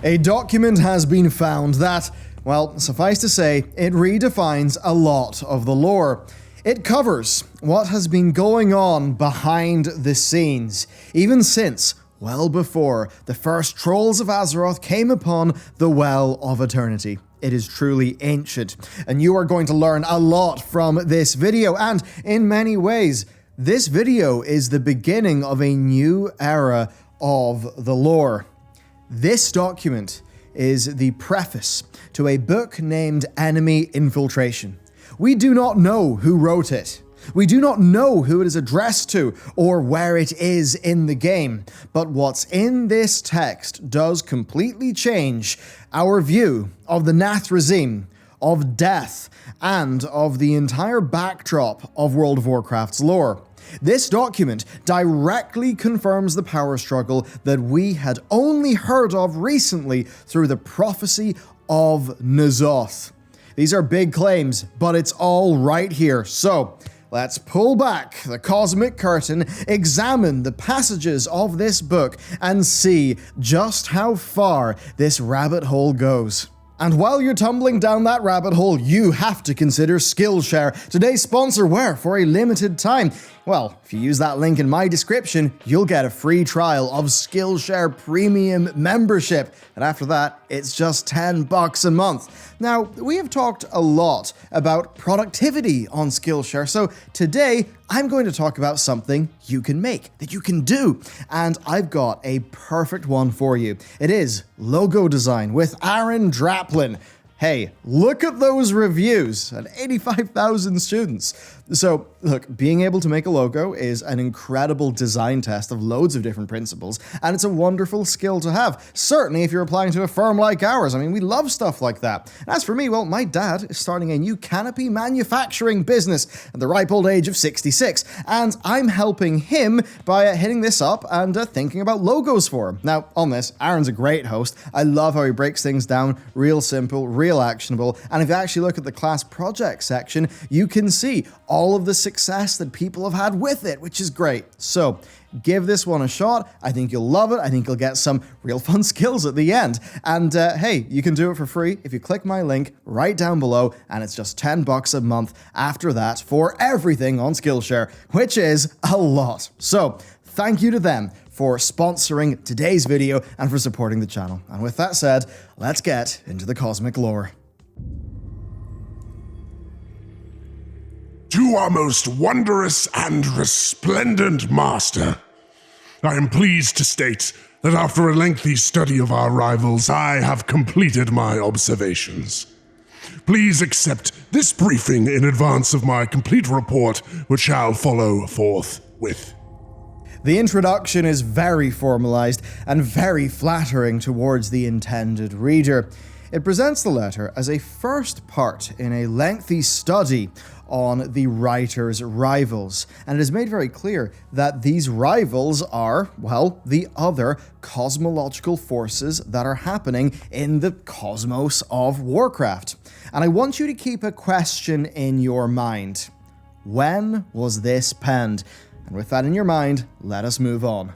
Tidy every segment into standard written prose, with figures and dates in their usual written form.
A document has been found that, well, suffice to say, it redefines a lot of the lore. It covers what has been going on behind the scenes, even since, well before, the first trolls of Azeroth came upon the Well of Eternity. It is truly ancient, and you are going to learn a lot from this video, and in many ways, this video is the beginning of a new era of the lore. This document is the preface to a book named Enemy Infiltration. We do not know who wrote it. We do not know who it is addressed to or where it is in the game, but what's in this text does completely change our view of the Nathrezim, of death, and of the entire backdrop of World of Warcraft's lore. This document directly confirms the power struggle that we had only heard of recently through the prophecy of N'Zoth. These are big claims, but it's all right here. So, let's pull back the cosmic curtain, examine the passages of this book, and see just how far this rabbit hole goes. And while you're tumbling down that rabbit hole, you have to consider Skillshare, today's sponsor, where, for a limited time, well, if you use that link in my description, you'll get a free trial of Skillshare Premium membership. And after that, it's just $10 a month. Now, we have talked a lot about productivity on Skillshare, so today I'm going to talk about something you can make, that you can do. And I've got a perfect one for you. It is logo design with Aaron Draplin. Hey, look at those reviews and 85,000 students. So, look, being able to make a logo is an incredible design test of loads of different principles, and it's a wonderful skill to have. Certainly if you're applying to a firm like ours. I mean, we love stuff like that. And as for me, well, my dad is starting a new canopy manufacturing business at the ripe old age of 66, and I'm helping him by hitting this up and thinking about logos for him. Now, on this, Aaron's a great host. I love how he breaks things down real simple, real actionable, and if you actually look at the class project section, you can see all of the success that people have had with it, which is great. So give this one a shot. I think you'll love it. I think you'll get some real fun skills at the end. And hey, you can do it for free if you click my link right down below, and it's just $10 a month after that for everything on Skillshare, which is a lot. So thank you to them for sponsoring today's video and for supporting the channel. And with that said, let's get into the cosmic lore. To our most wondrous and resplendent master, I am pleased to state that after a lengthy study of our rivals, I have completed my observations. Please accept this briefing in advance of my complete report, which shall follow forthwith. The introduction is very formalized and very flattering towards the intended reader. It presents the letter as a first part in a lengthy study on the writer's rivals, and it is made very clear that these rivals are, well, the other cosmological forces that are happening in the cosmos of Warcraft. And I want you to keep a question in your mind. When was this penned? And with that in your mind, let us move on.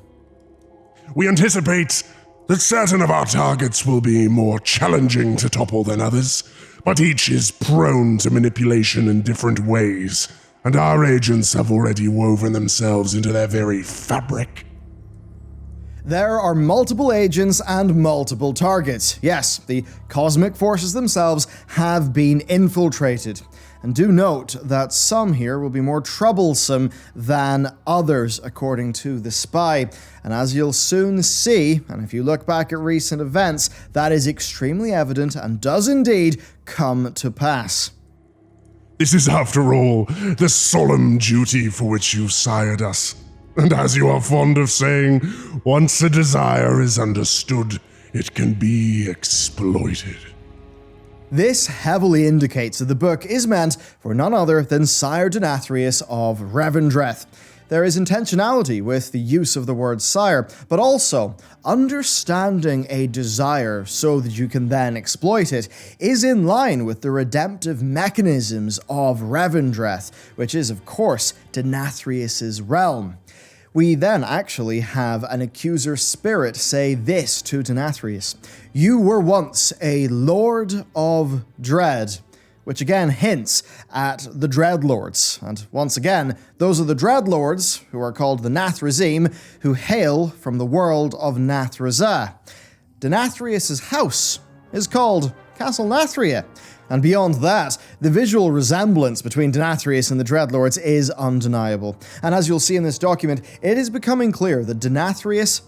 We anticipate that certain of our targets will be more challenging to topple than others, but each is prone to manipulation in different ways, and our agents have already woven themselves into their very fabric. There are multiple agents and multiple targets. Yes, the cosmic forces themselves have been infiltrated. And do note that some here will be more troublesome than others, according to the spy. And as you'll soon see, and if you look back at recent events, that is extremely evident and does indeed come to pass. This is, after all, the solemn duty for which you sired us. And as you are fond of saying, once a desire is understood, it can be exploited. This heavily indicates that the book is meant for none other than Sire Denathrius of Revendreth. There is intentionality with the use of the word sire, but also understanding a desire so that you can then exploit it is in line with the redemptive mechanisms of Revendreth, which is, of course, Denathrius' realm. We then actually have an accuser spirit say this to Denathrius: "You were once a Lord of Dread," which again hints at the Dreadlords. And once again, those are the Dreadlords, who are called the Nathrazim, who hail from the world of Nathrazah. Denathrius' house is called Castle Nathria. And beyond that, the visual resemblance between Denathrius and the Dreadlords is undeniable. And as you'll see in this document, it is becoming clear that Denathrius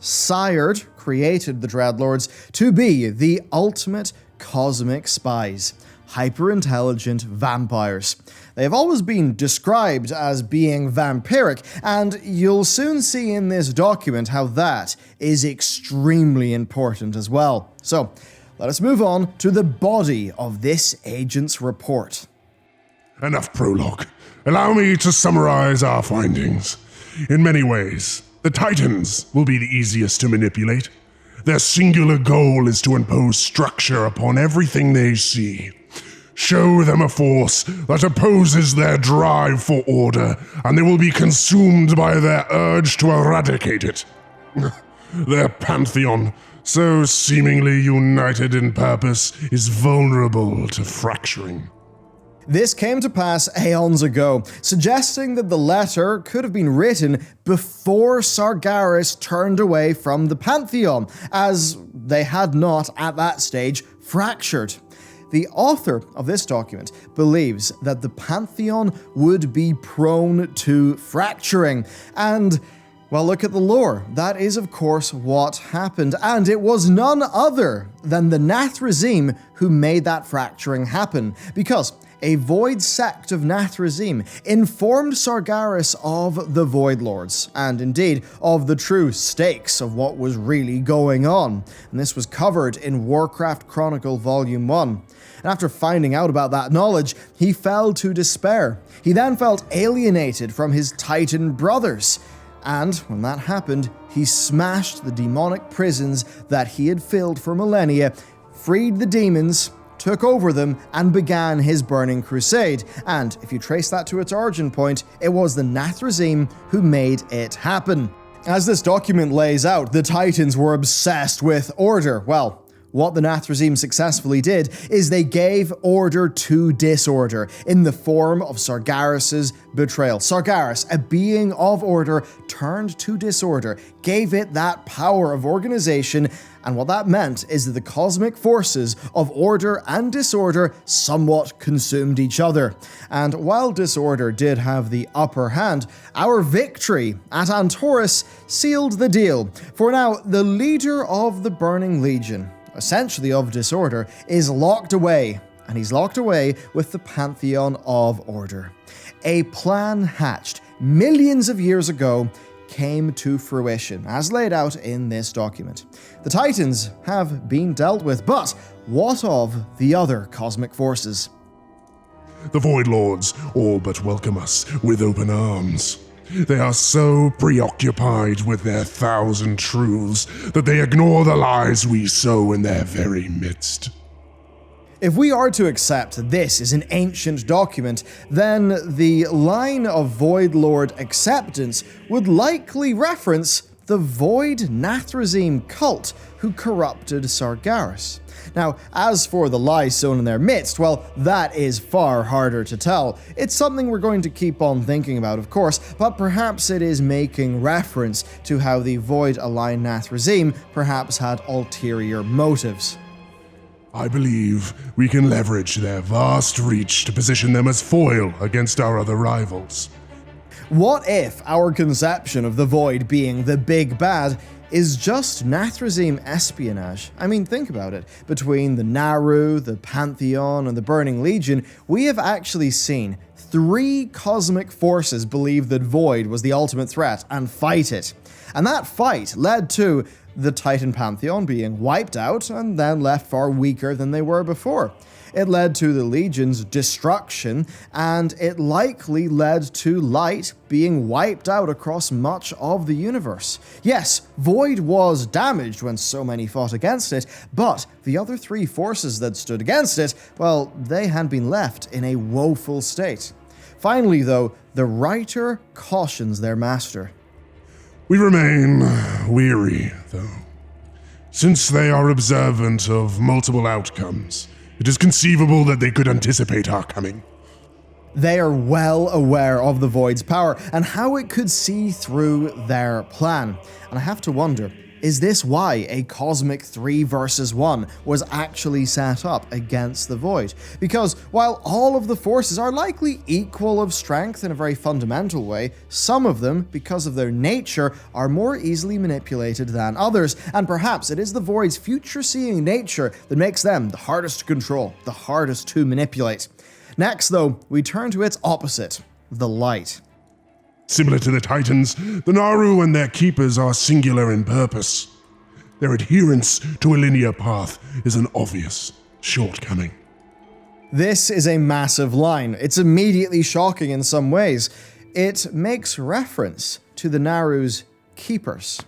created the Dreadlords to be the ultimate cosmic spies. Hyper-intelligent vampires. They have always been described as being vampiric, and you'll soon see in this document how that is extremely important as well. So, let us move on to the body of this agent's report. Enough prologue. Allow me to summarize our findings. In many ways, the Titans will be the easiest to manipulate. Their singular goal is to impose structure upon everything they see. Show them a force that opposes their drive for order, and they will be consumed by their urge to eradicate it. Their pantheon, so seemingly united in purpose, is vulnerable to fracturing. This came to pass aeons ago, suggesting that the letter could have been written before Sargeras turned away from the Pantheon, as they had not, at that stage, fractured. The author of this document believes that the Pantheon would be prone to fracturing, and well, look at the lore. That is, of course, what happened, and it was none other than the Nathrazim who made that fracturing happen, because a Void sect of Nathrazim informed Sargeras of the Void Lords, and indeed of the true stakes of what was really going on, and this was covered in Warcraft Chronicle Volume 1. And after finding out about that knowledge, he fell to despair. He then felt alienated from his Titan brothers, and when that happened, he smashed the demonic prisons that he had filled for millennia, freed the demons, took over them, and began his burning crusade. And if you trace that to its origin point, it was the Nathrazim who made it happen. As this document lays out, the Titans were obsessed with order. Well, what the Nathrazim successfully did is they gave order to disorder in the form of Sargeras' betrayal. Sargeras, a being of order, turned to disorder, gave it that power of organization, and what that meant is that the cosmic forces of order and disorder somewhat consumed each other. And while disorder did have the upper hand, our victory at Antorus sealed the deal. For now, the leader of the Burning Legion, essentially of disorder, is locked away, and he's locked away with the Pantheon of Order. A plan hatched millions of years ago came to fruition, as laid out in this document. The Titans have been dealt with, but what of the other cosmic forces? The Void Lords all but welcome us with open arms. They are so preoccupied with their 1,000 truths that they ignore the lies we sow in their very midst. If we are to accept this is an ancient document, then the line of Void Lord acceptance would likely reference the Void Nathrazim cult who corrupted Sargeras. Now, as for the lies sown in their midst, well, that is far harder to tell. It's something we're going to keep on thinking about, of course, but perhaps it is making reference to how the Void-aligned Nathrazim perhaps had ulterior motives. I believe we can leverage their vast reach to position them as foil against our other rivals. What if our conception of the Void being the big bad is just Nathrazim espionage? I mean, think about it. Between the Naru, the Pantheon, and the Burning Legion, we have actually seen 3 cosmic forces believe that Void was the ultimate threat and fight it. And that fight led to the Titan Pantheon being wiped out and then left far weaker than they were before. It led to the Legion's destruction, and it likely led to Light being wiped out across much of the universe. Yes, Void was damaged when so many fought against it, but the other 3 forces that stood against it, well, they had been left in a woeful state. Finally, though, the writer cautions their master. We remain weary, though. Since they are observant of multiple outcomes, it is conceivable that they could anticipate our coming. They are well aware of the Void's power and how it could see through their plan. And I have to wonder, is this why a cosmic 3 versus 1 was actually set up against the Void? Because while all of the forces are likely equal of strength in a very fundamental way, some of them, because of their nature, are more easily manipulated than others, and perhaps it is the Void's future-seeing nature that makes them the hardest to control, the hardest to manipulate. Next, though, we turn to its opposite, the Light. Similar to the Titans, the Naru and their keepers are singular in purpose. Their adherence to a linear path is an obvious shortcoming. This is a massive line. It's immediately shocking in some ways. It makes reference to the Naru's keepers.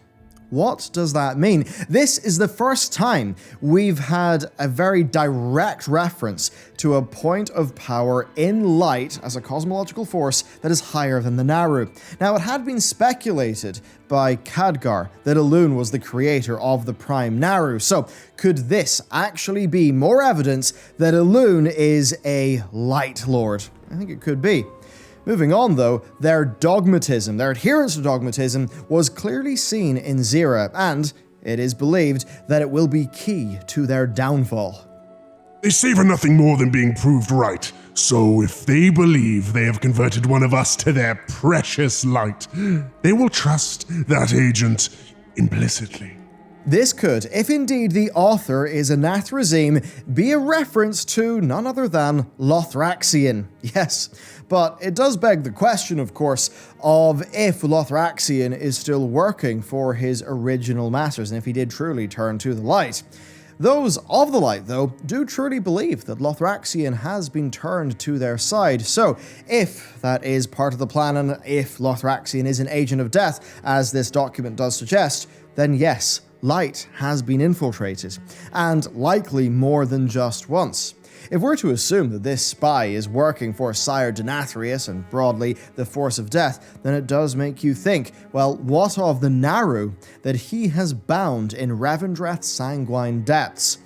What does that mean? This is the first time we've had a very direct reference to a point of power in light as a cosmological force that is higher than the Naru. Now, it had been speculated by Khadgar that Elune was the creator of the Prime Naru, so could this actually be more evidence that Elune is a Light Lord? I think it could be. Moving on, though, their dogmatism, their adherence to dogmatism, was clearly seen in Zira, and it is believed that it will be key to their downfall. They savor nothing more than being proved right, so if they believe they have converted one of us to their precious light, they will trust that agent implicitly. This could, if indeed the author is Anathrazim, be a reference to none other than Lothraxion. Yes, but it does beg the question, of course, of if Lothraxion is still working for his original masters, and if he did truly turn to the light. Those of the light, though, do truly believe that Lothraxion has been turned to their side, so if that is part of the plan, and if Lothraxion is an agent of death, as this document does suggest, then yes, light has been infiltrated, and likely more than just once. If we're to assume that this spy is working for Sire Denathrius and broadly the Force of Death, then it does make you think, well, what of the Naru that he has bound in Revendreth's sanguine depths?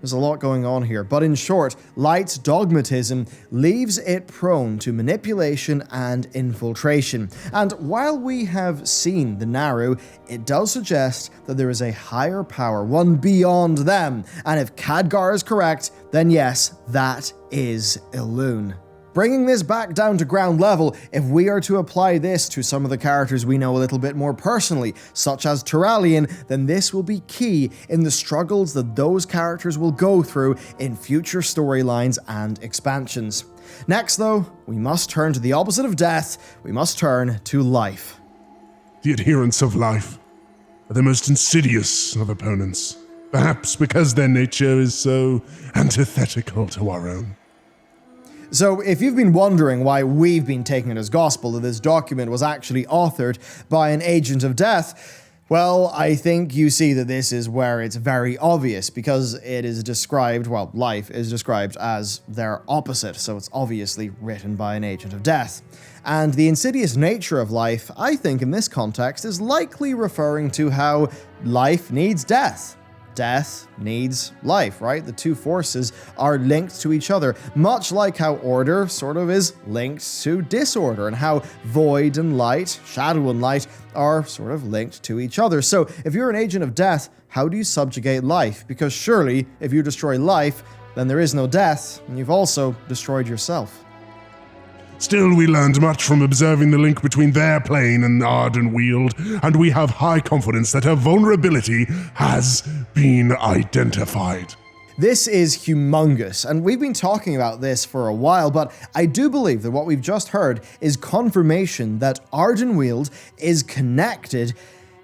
There's a lot going on here, but in short, Light's dogmatism leaves it prone to manipulation and infiltration. And while we have seen the Naru, it does suggest that there is a higher power, one beyond them. And if Khadgar is correct, then yes, that is Elune. Bringing this back down to ground level, if we are to apply this to some of the characters we know a little bit more personally, such as Turalyon, then this will be key in the struggles that those characters will go through in future storylines and expansions. Next, though, we must turn to the opposite of death. We must turn to life. The adherents of life are the most insidious of opponents, perhaps because their nature is so antithetical to our own. So if you've been wondering why we've been taking it as gospel that this document was actually authored by an agent of death, well, I think you see that this is where it's very obvious, because it is described, well, life is described as their opposite, so it's obviously written by an agent of death. And the insidious nature of life, I think in this context, is likely referring to how life needs death. Death needs life, right? The two forces are linked to each other, much like how order sort of is linked to disorder, and how void and light, shadow and light, are sort of linked to each other. So if you're an agent of death, how do you subjugate life? Because surely, if you destroy life, then there is no death, and you've also destroyed yourself. Still, we learned much from observing the link between their plane and Ardenweald, and we have high confidence that her vulnerability has been identified. This is humongous, and we've been talking about this for a while, but I do believe that what we've just heard is confirmation that Ardenweald is connected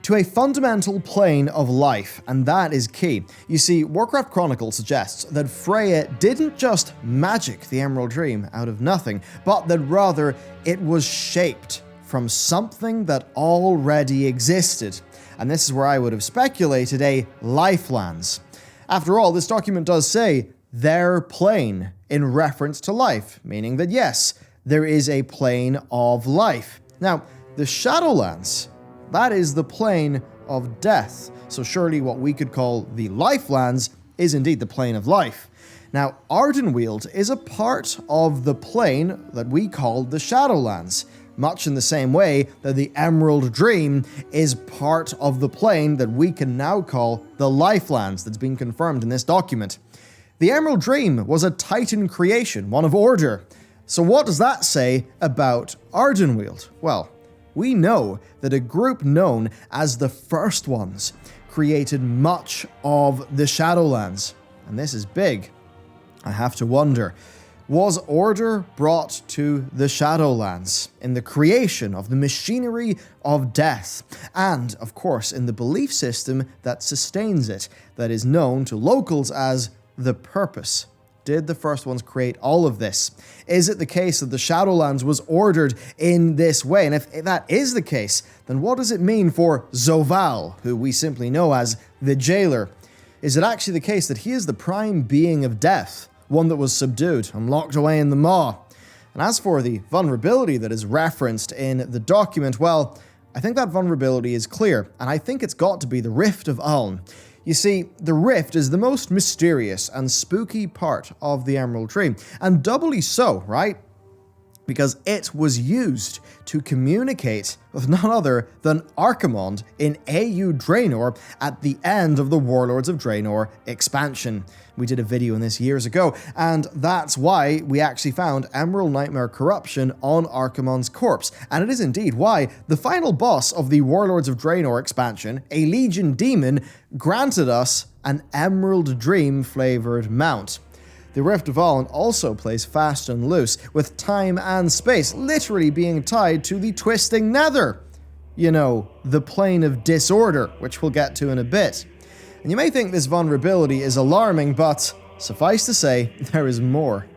to a fundamental plane of life, and that is key. You see, Warcraft Chronicles suggests that Freya didn't just magic the Emerald Dream out of nothing, but that rather it was shaped from something that already existed. And this is where I would have speculated a lifelands. After all, this document does say their plane in reference to life, meaning that yes, there is a plane of life. Now, the Shadowlands, that is the plane of death. So surely what we could call the Lifelands is indeed the plane of life. Now, Ardenweald is a part of the plane that we call the Shadowlands, much in the same way that the Emerald Dream is part of the plane that we can now call the Lifelands, that's been confirmed in this document. The Emerald Dream was a Titan creation, one of order. So what does that say about Ardenweald? Well, we know that a group known as the First Ones created much of the Shadowlands, and this is big. I have to wonder, was order brought to the Shadowlands in the creation of the machinery of death, and, of course, in the belief system that sustains it, that is known to locals as the Purpose? Did the First Ones create all of this? Is it the case that the Shadowlands was ordered in this way? And if that is the case, then what does it mean for Zoval, who we simply know as the Jailer? Is it actually the case that he is the prime being of death, one that was subdued and locked away in the maw? And as for the vulnerability that is referenced in the document, well, I think that vulnerability is clear, and I think it's got to be the Rift of Uln. You see, the Rift is the most mysterious and spooky part of the Emerald Dream, and doubly so, right? Because it was used to communicate with none other than Archimonde in AU Draenor at the end of the Warlords of Draenor expansion. We did a video on this years ago, and that's why we actually found Emerald Nightmare Corruption on Archimonde's corpse. And it is indeed why the final boss of the Warlords of Draenor expansion, a Legion Demon, granted us an Emerald Dream flavored mount. The Rift of Uln also plays fast and loose, with time and space literally being tied to the Twisting Nether. You know, the plane of disorder, which we'll get to in a bit. And you may think this vulnerability is alarming, but suffice to say, there is more.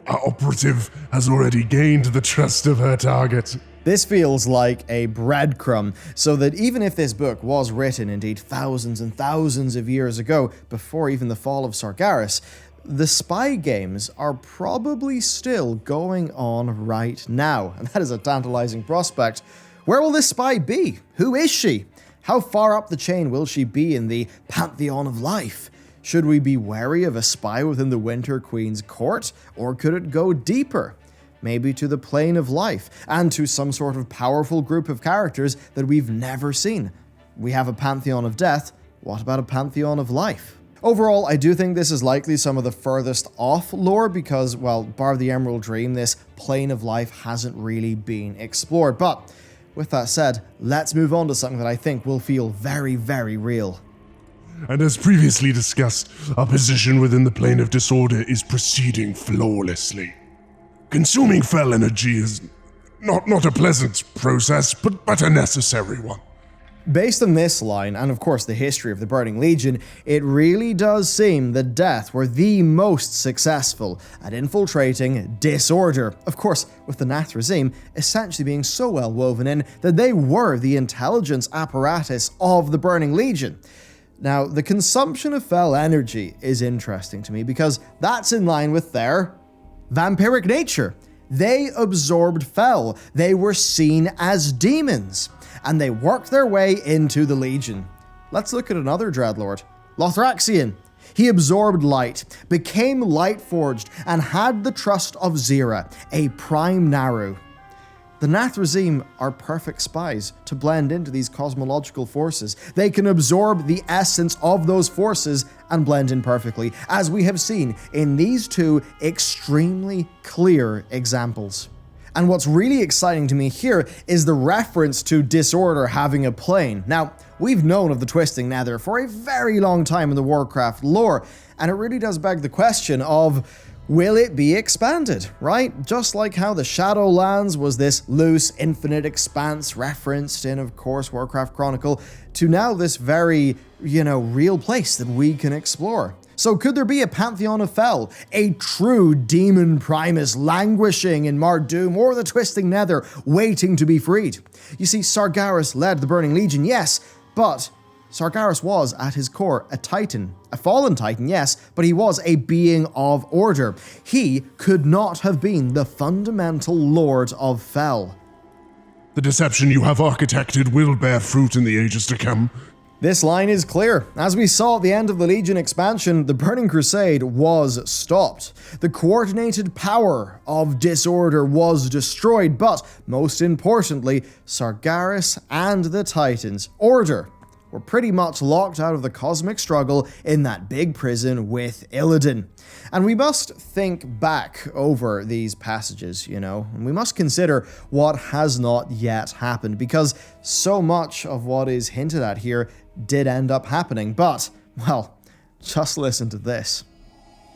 Our operative has already gained the trust of her target. This feels like a breadcrumb, so that even if this book was written indeed thousands and thousands of years ago, before even the fall of Sargeras, the spy games are probably still going on right now, and that is a tantalizing prospect. Where will this spy be? Who is she? How far up the chain will she be in the pantheon of life? Should we be wary of a spy within the Winter Queen's court, or could it go deeper? Maybe to the plane of life, and to some sort of powerful group of characters that we've never seen. We have a pantheon of death, what about a pantheon of life? Overall, I do think this is likely some of the furthest off lore because, well, bar the Emerald Dream, this plane of life hasn't really been explored. But with that said, let's move on to something that I think will feel very, very real. And as previously discussed, our position within the plane of disorder is proceeding flawlessly. Consuming fell energy is not a pleasant process, but a necessary one. Based on this line, and of course the history of the Burning Legion, it really does seem that Death were the most successful at infiltrating disorder. Of course, with the Nathrezim essentially being so well woven in that they were the intelligence apparatus of the Burning Legion. Now, the consumption of Fel energy is interesting to me because that's in line with their vampiric nature. They absorbed Fel. They were seen as demons, and they worked their way into the Legion. Let's look at another Dreadlord, Lothraxion. He absorbed light, became light-forged, and had the trust of Zira, a prime Naru. The Nathrezim are perfect spies to blend into these cosmological forces. They can absorb the essence of those forces and blend in perfectly, as we have seen in these two extremely clear examples. And what's really exciting to me here is the reference to disorder having a plane. Now, we've known of the Twisting Nether for a very long time in the Warcraft lore, and it really does beg the question of, will it be expanded, right? Just like how the Shadowlands was this loose, infinite expanse referenced in, of course, Warcraft Chronicle, to now this very, real place that we can explore. So could there be a Pantheon of Fel, a true demon primus languishing in Mardoom or the Twisting Nether, waiting to be freed? You see, Sargeras led the Burning Legion, yes, but Sargeras was, at his core, a Titan. A fallen Titan, yes, but he was a being of order. He could not have been the fundamental Lord of Fel. The deception you have architected will bear fruit in the ages to come. This line is clear. As we saw at the end of the Legion expansion, the Burning Crusade was stopped. The coordinated power of disorder was destroyed, but most importantly, Sargeras and the Titans, Order, were pretty much locked out of the cosmic struggle in that big prison with Illidan. And we must think back over these passages, and we must consider what has not yet happened, because so much of what is hinted at here did end up happening. But, well, just listen to this.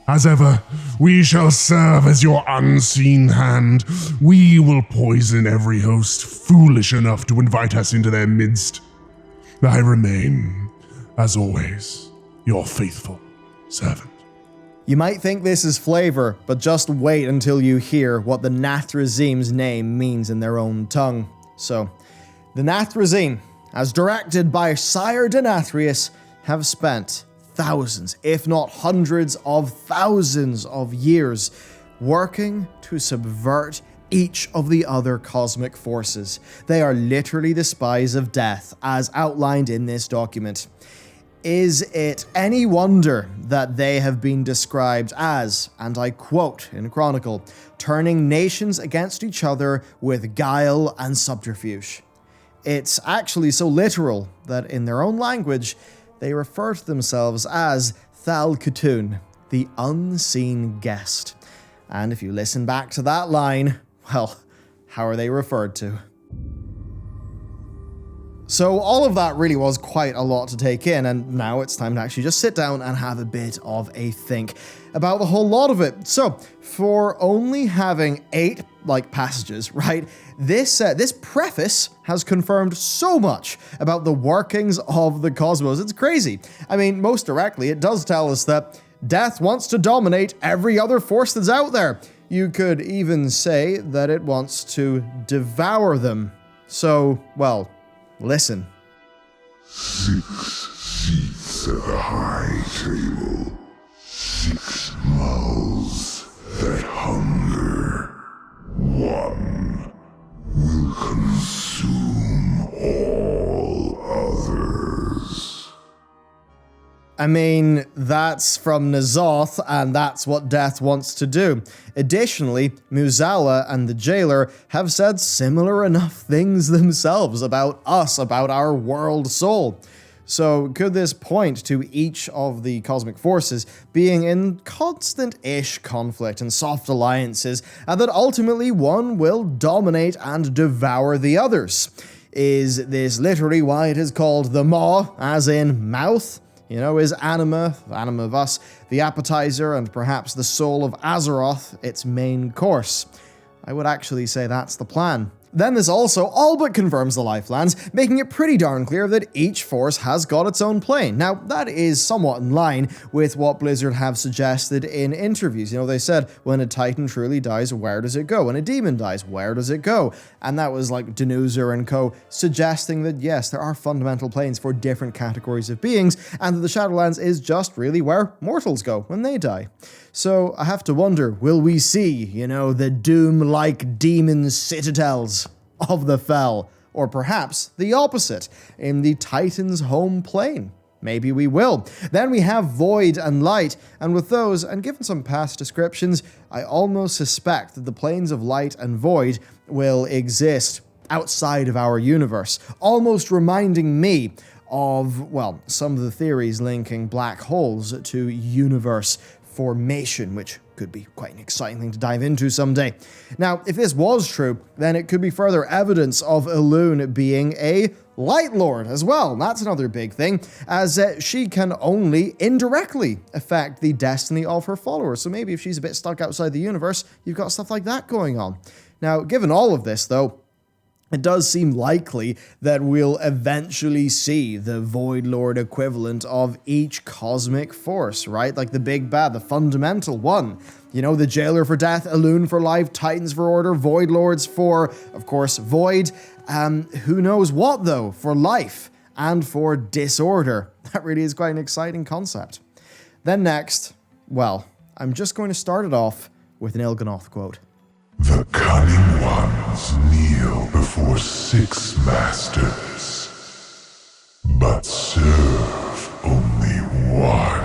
As ever, we shall serve as your unseen hand. We will poison every host foolish enough to invite us into their midst. I remain, as always, your faithful servant. You might think this is flavor, but just wait until you hear what the Nathrazim's name means in their own tongue. So, the Nathrazim, as directed by Sire Denathrius, have spent thousands, if not hundreds of thousands of years working to subvert each of the other cosmic forces. They are literally the spies of death, as outlined in this document. Is it any wonder that they have been described as, and I quote in Chronicle, turning nations against each other with guile and subterfuge? It's actually so literal that in their own language, they refer to themselves as Thal Khatun, the unseen guest. And if you listen back to that line, well, how are they referred to? So all of that really was quite a lot to take in, and now it's time to actually just sit down and have a bit of a think about the whole lot of it. So, for only having 8 passages, right? This preface has confirmed so much about the workings of the cosmos. It's crazy. I mean, most directly, it does tell us that death wants to dominate every other force that's out there. You could even say that it wants to devour them. So, well, listen. 6 seats at the high table, 6 mouths that hunger. 1 will consume all others. I mean, that's from N'Zoth, and that's what death wants to do. Additionally, Muzala and the Jailer have said similar enough things themselves about us, about our world soul. So could this point to each of the cosmic forces being in constant-ish conflict and soft alliances, and that ultimately one will dominate and devour the others? Is this literally why it is called the Maw, as in mouth? Is Anima of us, the appetizer, and perhaps the soul of Azeroth its main course? I would actually say that's the plan. Then this also all but confirms the Lifelands, making it pretty darn clear that each force has got its own plane. Now, that is somewhat in line with what Blizzard have suggested in interviews. They said, when a Titan truly dies, where does it go? When a demon dies, where does it go? And that was like Denuzer and co. suggesting that yes, there are fundamental planes for different categories of beings, and that the Shadowlands is just really where mortals go when they die. So I have to wonder, will we see, the Doom-like demon citadels of the Fel? Or perhaps the opposite, in the Titan's home plane? Maybe we will. Then we have Void and Light, and with those, and given some past descriptions, I almost suspect that the planes of Light and Void will exist outside of our universe, almost reminding me of, well, some of the theories linking black holes to universe formation, which could be quite an exciting thing to dive into someday. Now, if this was true, then it could be further evidence of Elune being a Light Lord as well. That's another big thing, as she can only indirectly affect the destiny of her followers. So maybe if she's a bit stuck outside the universe, you've got stuff like that going on. Now, given all of this, though, it does seem likely that we'll eventually see the Void Lord equivalent of each cosmic force, right? Like the big bad, the fundamental one. The Jailer for death, Elune for life, Titans for order, Void Lords for, of course, void. Who knows what, though, for life and for disorder. That really is quite an exciting concept. Then next, well, I'm just going to start it off with an Il'gynoth quote. The cunning one gods kneel before 6 masters, but serve only one.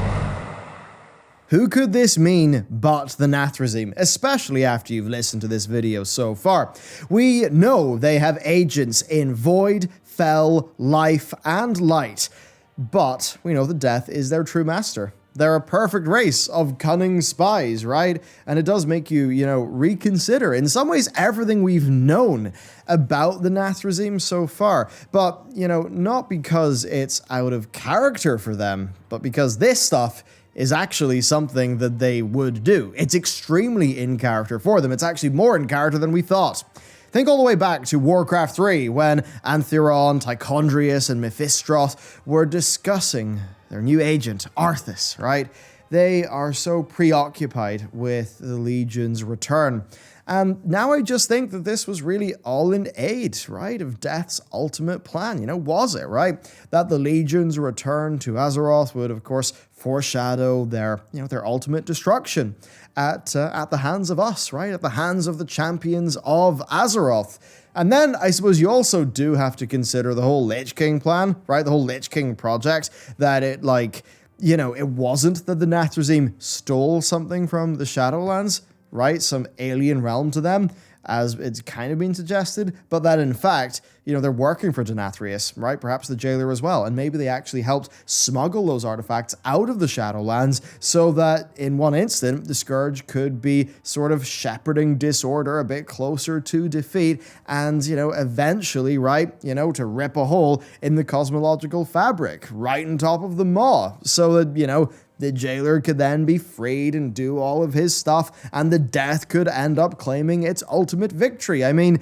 Who could this mean but the Nathrezim, especially after you've listened to this video so far? We know they have agents in Void, Fel, Life, and Light, but we know that Death is their true master. They're a perfect race of cunning spies, right? And it does make you, reconsider, in some ways, everything we've known about the Nathrezim so far. But, not because it's out of character for them, but because this stuff is actually something that they would do. It's extremely in character for them. It's actually more in character than we thought. Think all the way back to Warcraft 3, when Antheron, Tichondrius, and Mephistroth were discussing their new agent, Arthas, right? They are so preoccupied with the Legion's return. And now I just think that this was really all in aid, right, of Death's ultimate plan. Was it, right? That the Legion's return to Azeroth would, of course, foreshadow their ultimate destruction at the hands of us, right? At the hands of the champions of Azeroth. And then I suppose you also do have to consider the whole Lich King plan, right? The whole Lich King project, that it wasn't that the Nathrezim stole something from the Shadowlands, right? Some alien realm to them, as it's kind of been suggested, but that in fact, they're working for Denathrius, right? Perhaps the Jailer as well, and maybe they actually helped smuggle those artifacts out of the Shadowlands so that in one instant, the Scourge could be sort of shepherding disorder a bit closer to defeat and, eventually, right, to rip a hole in the cosmological fabric right on top of the Maw so that, the Jailer could then be freed and do all of his stuff, and the Death could end up claiming its ultimate victory. I mean,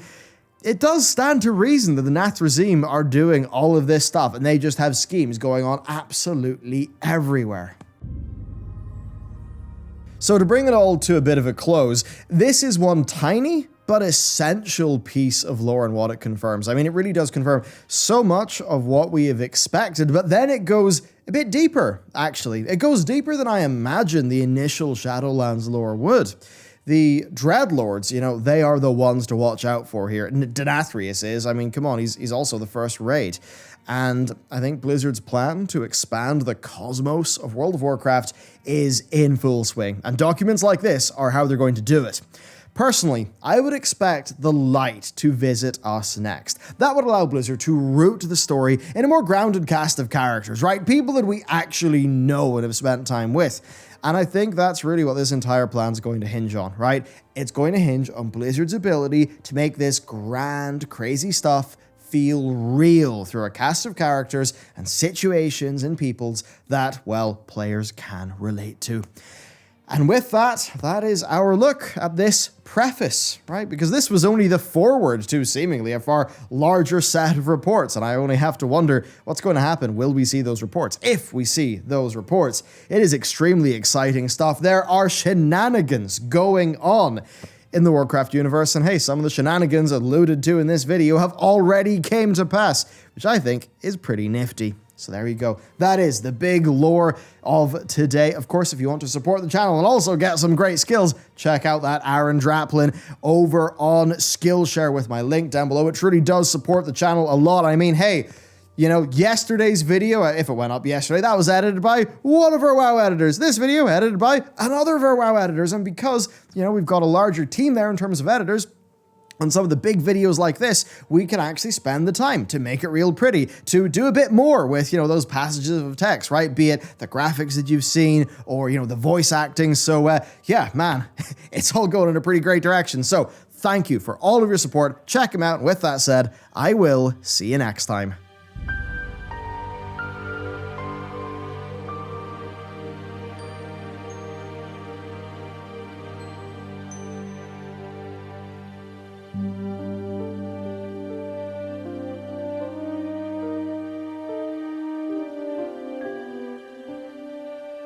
it does stand to reason that the Nathrezim are doing all of this stuff, and they just have schemes going on absolutely everywhere. So to bring it all to a bit of a close, this is one tiny but essential piece of lore and what it confirms. I mean, it really does confirm so much of what we have expected, but then it goes a bit deeper, actually. It goes deeper than I imagined the initial Shadowlands lore would. The Dreadlords, they are the ones to watch out for here. Denathrius is. I mean, come on, he's also the first raid. And I think Blizzard's plan to expand the cosmos of World of Warcraft is in full swing. And documents like this are how they're going to do it. Personally, I would expect the Light to visit us next. That would allow Blizzard to root the story in a more grounded cast of characters, right? People that we actually know and have spent time with. And I think that's really what this entire plan is going to hinge on, right? It's going to hinge on Blizzard's ability to make this grand, crazy stuff feel real through a cast of characters and situations and peoples that, well, players can relate to. And with that, that is our look at this preface, right? Because this was only the foreword to seemingly a far larger set of reports, and I only have to wonder what's going to happen. Will we see those reports? If we see those reports, it is extremely exciting stuff. There are shenanigans going on in the Warcraft universe, and hey, some of the shenanigans alluded to in this video have already came to pass, which I think is pretty nifty. So there you go. That is the big lore of today. Of course, if you want to support the channel and also get some great skills, check out that Aaron Draplin over on Skillshare with my link down below. It truly does support the channel a lot. I mean, hey, yesterday's video, if it went up yesterday, that was edited by one of our WoW editors. This video edited by another of our WoW editors. And because, we've got a larger team there in terms of editors, on some of the big videos like this, we can actually spend the time to make it real pretty, to do a bit more with, those passages of text, right? Be it the graphics that you've seen or, the voice acting. So, yeah, man, it's all going in a pretty great direction. So thank you for all of your support. Check them out. And with that said, I will see you next time.